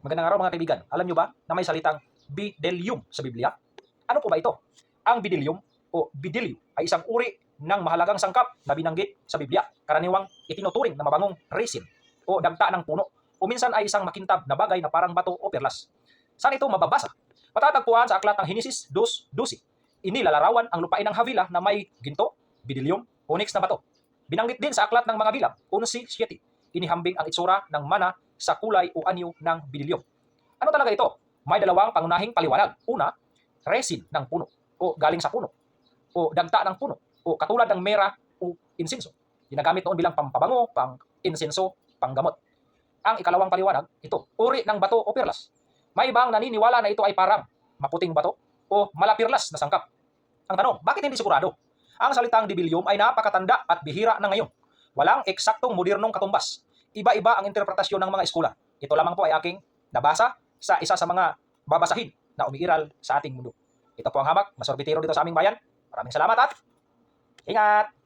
Magandang araw mga kaibigan. Alam nyo ba na may salitang bdellium sa Biblia? Ano po ba ito? Ang bdellium o bidilyo ay isang uri ng mahalagang sangkap na binanggit sa Biblia. Karaniwang itinuturing na mabangong resin o dagta ng puno o minsan ay isang makintab na bagay na parang bato o perlas. Saan ito mababasa? Matatagpuan sa aklat ng Henesis 2:12. Inilalarawan ang lupain ng Havila na may ginto, bdellium, onyx na bato. Binanggit din sa aklat ng mga bilang 11:7. Inihambing ang itsura ng mana sa kulay o anyo ng bdellium. Ano talaga ito? May dalawang pangunahing paliwanag. Una, resin ng puno o galing sa puno o dagta ng puno o katulad ng mera o insenso. Ginagamit noon bilang pampabango, pang-insenso, panggamot. Ang ikalawang paliwanag, ito, uri ng bato o perlas. May ibang naniniwala na ito ay parang maputing bato o malapirlas na sangkap. Ang tanong, bakit hindi sigurado? Ang salitang bdellium ay napakatanda at bihira na ngayon. Walang eksaktong modernong katumbas. Iba-iba ang interpretasyon ng mga eskwela. Ito lamang po ay aking nabasa sa isa sa mga babasahin na umiiral sa ating mundo. Ito po ang hamak na sorbitero dito sa aming bayan. Maraming salamat at ingat!